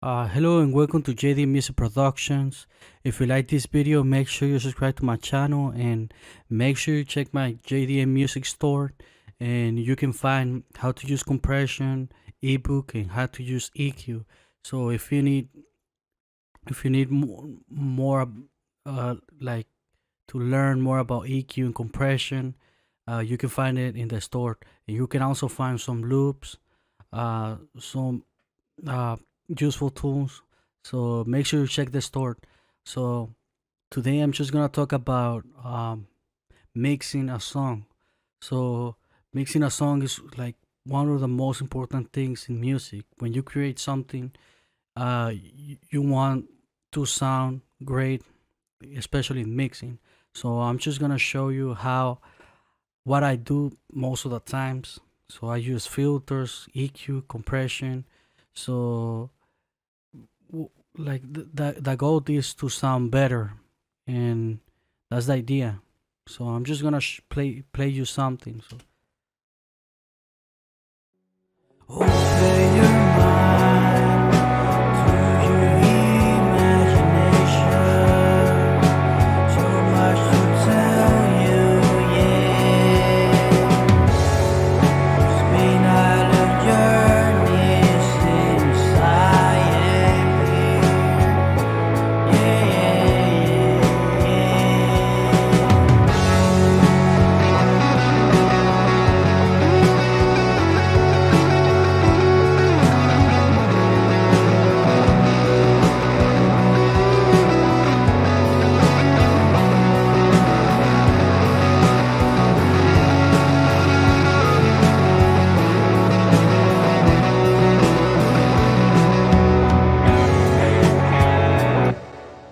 Hello and welcome to JD Music Productions. If you like this video, make sure you subscribe to my channel and make sure you check my JDM Music store, and you can find how to use compression, ebook, and how to use EQ. So if you need more like to learn more about EQ and compression, you can find it in the store. And you can also find some loops, some uh, useful tools. So make sure you check the store. So today I'm just gonna talk about mixing a song. So mixing a song is like one of the most important things in music. When you create something, you want to sound great, especially in mixing. So I'm just gonna show you how what I do most of the times. So I use filters, EQ, compression. So like the goal is to sound better, and that's the idea. So I'm just gonna play you something. So open your mind to your imagination. So much to tell you, yeah. Spain Island journeys inside, yeah,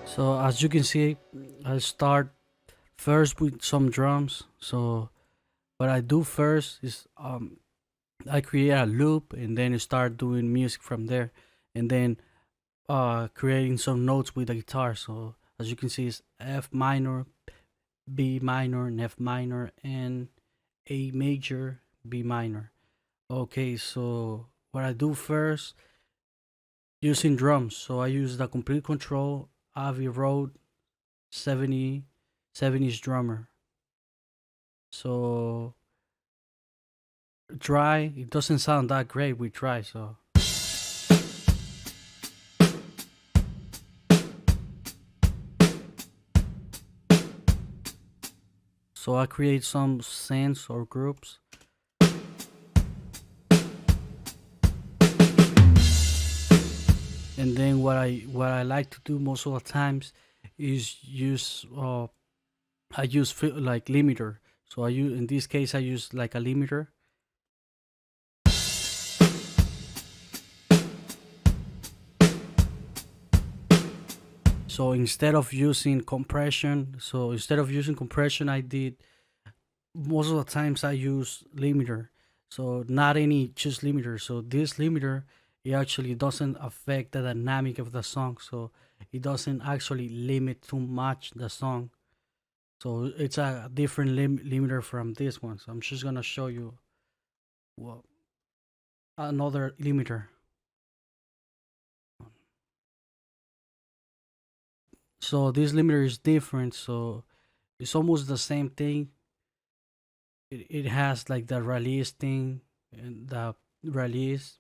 So as you can see, I start first with some drums. So what I do first is I create a loop and then start doing music from there, and then creating some notes with the guitar. So as you can see, it's F minor, B minor, and F minor, and A major, B minor. Okay, so what I do first using drums. So I use the Complete Control Abbey Road 70s drummer. So dry, it doesn't sound that great with dry. So I create some synths or groups. And then what I like to do most of the times is use I use like limiter. So I use, in this case I use like a limiter. So instead of using compression, I did most of the times I use limiter. So not any just limiter. So this limiter, it actually doesn't affect the dynamic of the song. So it doesn't actually limit too much the song. So it's a different limiter from this one. So I'm just gonna show you another limiter. So this limiter is different. So it's almost the same thing. It has like the release thing and the release,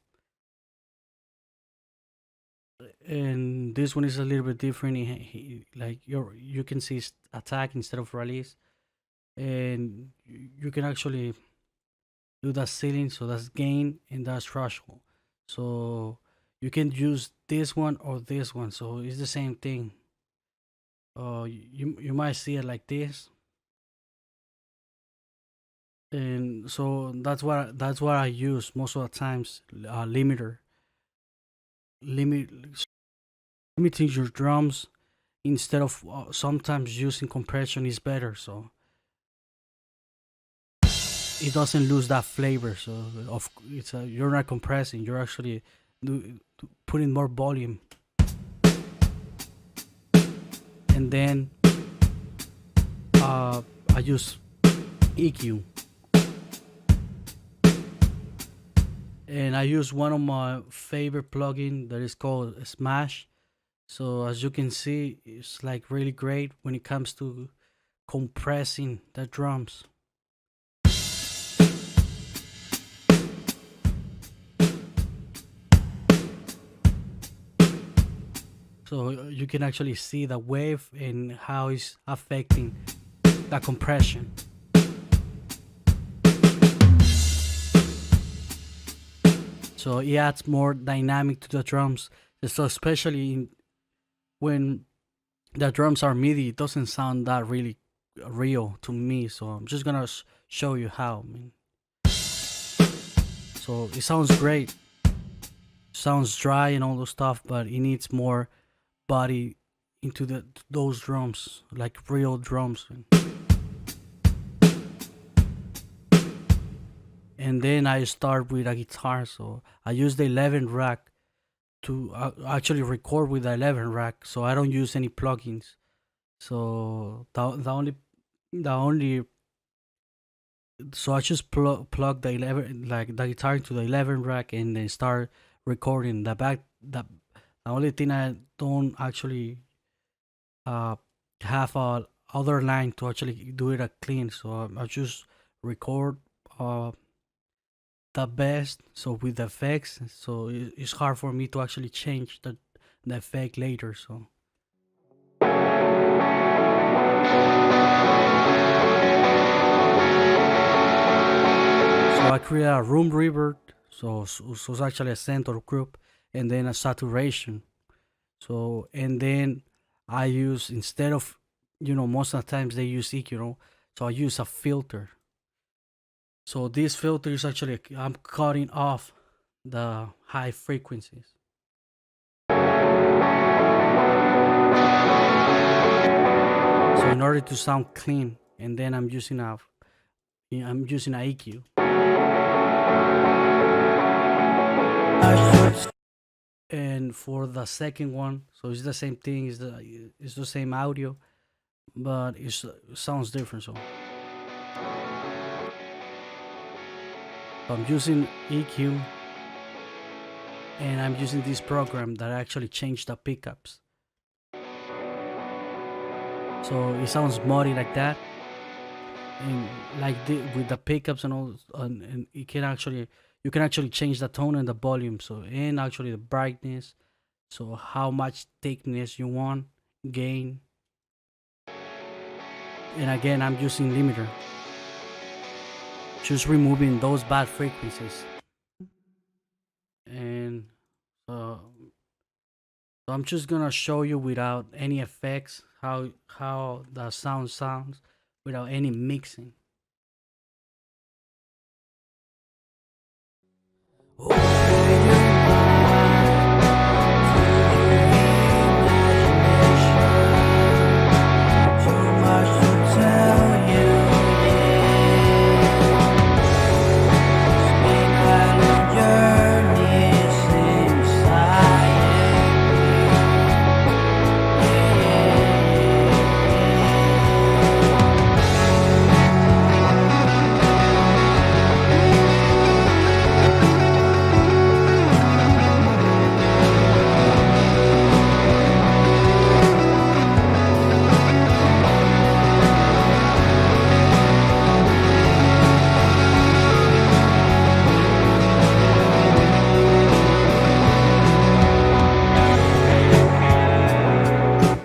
and this one is a little bit different. Like you can see attack instead of release, and you can actually do that ceiling. So that's gain and that's threshold. So you can use this one or this one. So it's the same thing. You might see it like this, and so that's what I use most of the times. Limiter, limit limiting your drums instead of sometimes using compression is better. So it doesn't lose that flavor. So you're not compressing, you're actually putting more volume, and then I use EQ. and I use one of my favorite plugin that is called Smash. So as you can see, it's like really great when it comes to compressing the drums. So you can actually see the wave and how it's affecting the compression. So it adds more dynamic to the drums. So especially when the drums are MIDI, it doesn't sound that really real to me. So I'm just gonna show you how. I mean, so it sounds great, sounds dry and all those stuff, but it needs more body into those drums, like real drums. And then I start with a guitar. So I use the 11 rack to actually record with the 11 rack. So I don't use any plugins. So the only so I just plug the 11, like the guitar into the 11 rack, and then start recording the only thing I don't actually uh have a other line to actually do it a clean. So I just record uh the best, so with the effects. So it's hard for me to actually change the effect later. So I create a room reverb. So it's actually a center group, and then a saturation. So and then I use, instead of, most of the times they use EQ, so I use a filter. So this filter is actually, I'm cutting off the high frequencies. So in order to sound clean, and then I'm using a EQ. And for the second one, so it's the same thing. It's the same audio, but it sounds different. So I'm using EQ, and I'm using this program that actually changed the pickups. So it sounds muddy like that, and like with the pickups and all, and you can actually change the tone and the volume. So, and actually the brightness. So how much thickness you want, gain, and again I'm using limiter, just removing those bad frequencies. And uh, so I'm just gonna show you without any effects how the sound sounds without any mixing.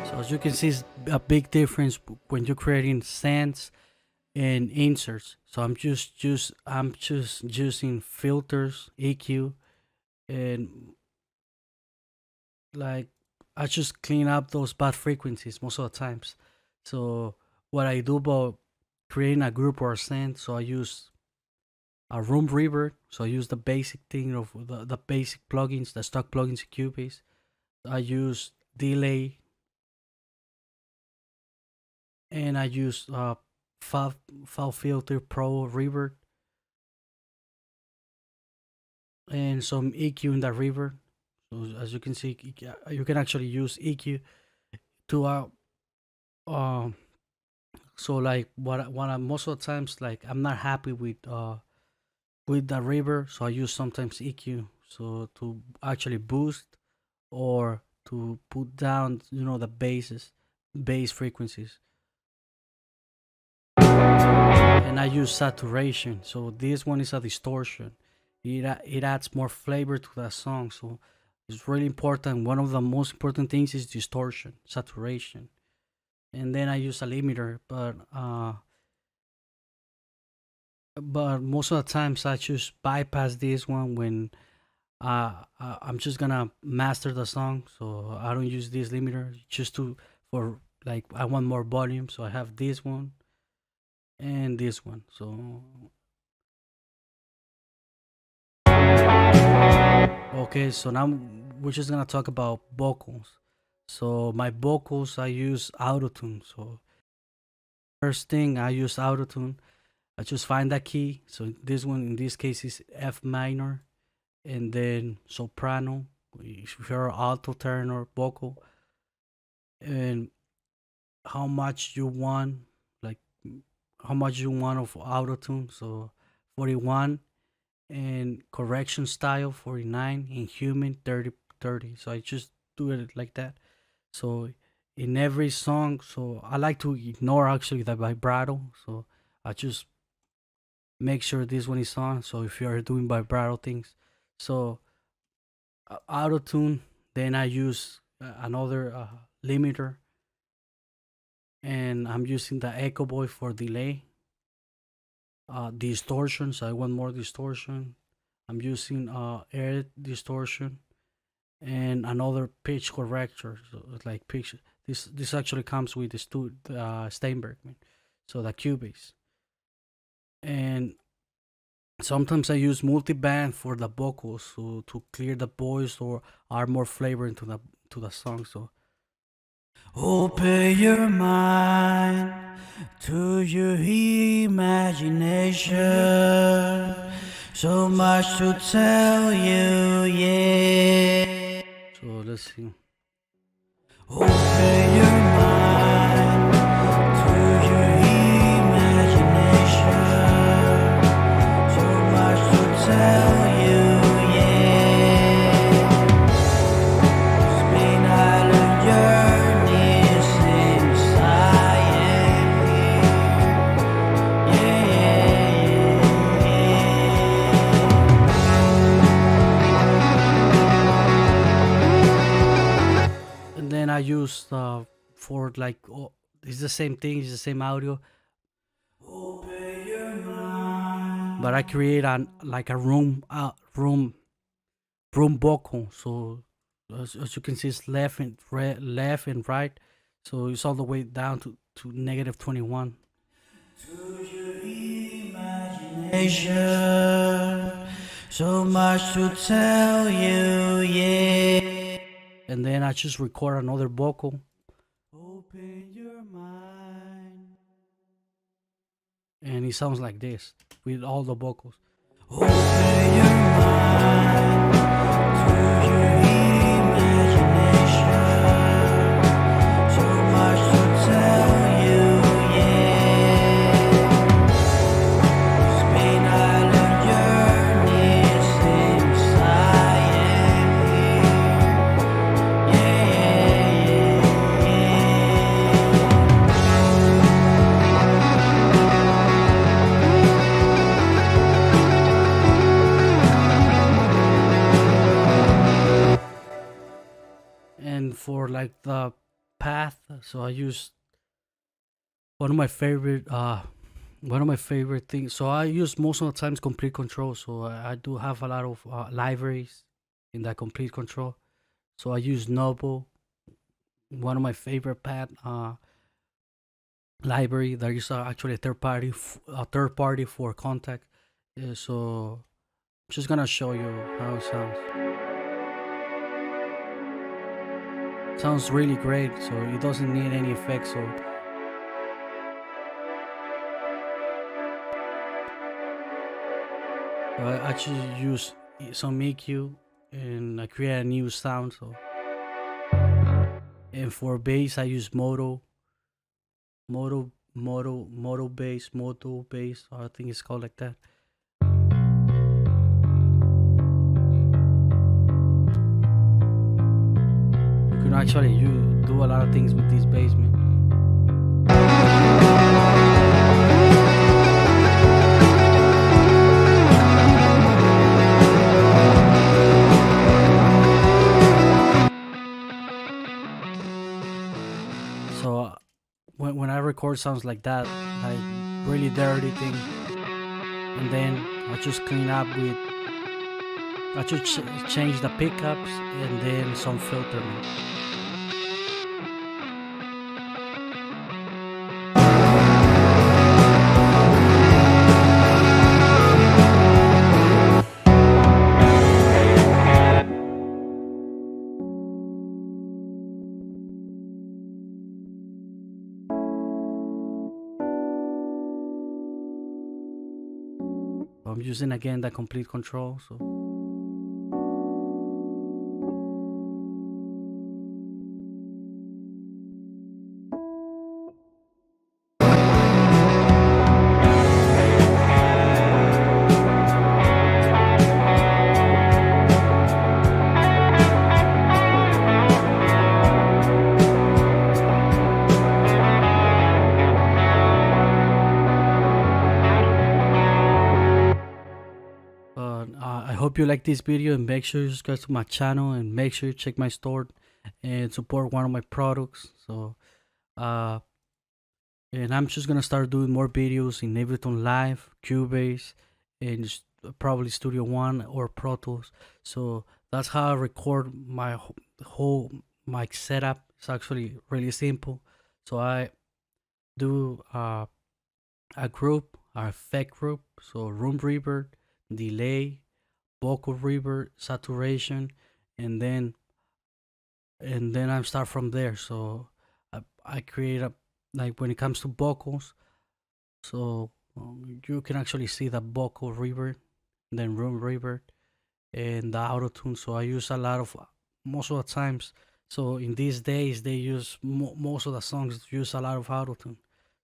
So as you can see, it's a big difference when you're creating sends and inserts. So I'm just using filters, EQ, and like I just clean up those bad frequencies most of the times. So what I do about creating a group or a send, so I use a room reverb. So I use the basic thing of the basic plugins, the stock plugins in Cubase. I use delay, and I use file filter pro reverb, and some EQ in the reverb. So as you can see, you can actually use EQ to um so like what I most of the times, like I'm not happy with with the reverb, so I use sometimes EQ, so to actually boost or to put down, the bass frequencies. And I use saturation, so this one is a distortion. It adds more flavor to that song, so it's really important. One of the most important things is distortion, saturation. And then I use a limiter, but most of the times I just bypass this one when I'm just gonna master the song, so I don't use this limiter just to for like I want more volume, so I have this one and this one. So okay, so now we're just gonna talk about vocals. So my vocals, I use autotune. So first thing, I use autotune. I just find that key. So this one in this case is F minor, and then soprano. If you're alto tenor vocal, and how much you want, like how much you want of autotune. So 41, and correction style 49, and human 30. So I just do it like that. So in every song, so I like to ignore actually the vibrato. So I just make sure this one is on. So if you're doing vibrato things, so auto tune, then I use another limiter, and I'm using the Echo Boy for delay. Distortion, so I want more distortion. I'm using air distortion and another pitch corrector. So it's like pitch. This actually comes with the Steinberg, man. So the Cubase. And sometimes I use multiband for the vocals, so to clear the voice or add more flavor into the song. So open your mind to your imagination. So much to tell you, yeah. So let's see. Open your mind to your imagination. So much to tell you, yeah. Spin Island journeys inside, yeah, yeah. And then I use for like it's the same thing, it's the same audio, but I create like a room vocal. So as you can see, it's left and right. So it's all the way down to negative 21. To your imagination, so much to tell you, yeah. And then I just record another vocal. Open your mind. And it sounds like this with all the vocals. Open your mind to your imagination. So much to tell you, yeah. Spin Island journeys inside, yeah, and for like the path, so I use one of my favorite things. So I use most of the times Complete Control. So I do have a lot of libraries in that Complete Control. So I use Noble, one of my favorite path library. There is actually a third party for Contact. So I'm just gonna show you how it sounds. Sounds really great. So it doesn't need any effects. So I actually use some EQ and I create a new sound. So and for bass I use Moto bass. I think it's called like that. actually you do a lot of things with this basement. So when I record sounds like that, like really dirty thing, and then I just clean up with, I just change the pickups and then some filter. I'm using again the complete control. So I hope you like this video, and make sure you subscribe to my channel, and make sure you check my store and support one of my products. So and I'm just gonna start doing more videos in Ableton Live, Cubase, and probably Studio One or Pro Tools. So that's how I record my whole mic setup. It's actually really simple. So I do a group, a effect group. So room reverb, delay, vocal reverb, saturation, and then I start from there. So I create a, like when it comes to vocals, so you can actually see the vocal reverb, then room reverb, and the auto tune. So I use a lot of, most of the times. So in these days they use most of the songs use a lot of auto tune.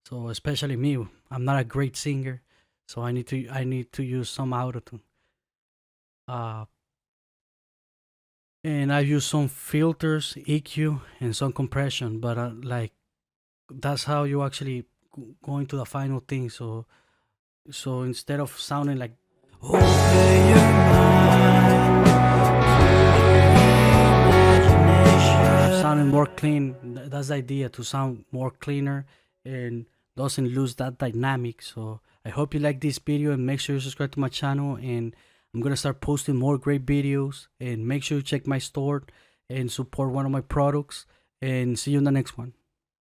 So especially me, I'm not a great singer, so I need to use some auto tune. And I use some filters, EQ, and some compression. But like that's how you actually go into the final thing. So instead of sounding like, open your mind, sounding more clean, that's the idea, to sound more cleaner and doesn't lose that dynamic. So I hope you like this video, and make sure you subscribe to my channel, and I'm gonna start posting more great videos. And make sure you check my store and support one of my products, and see you in the next one.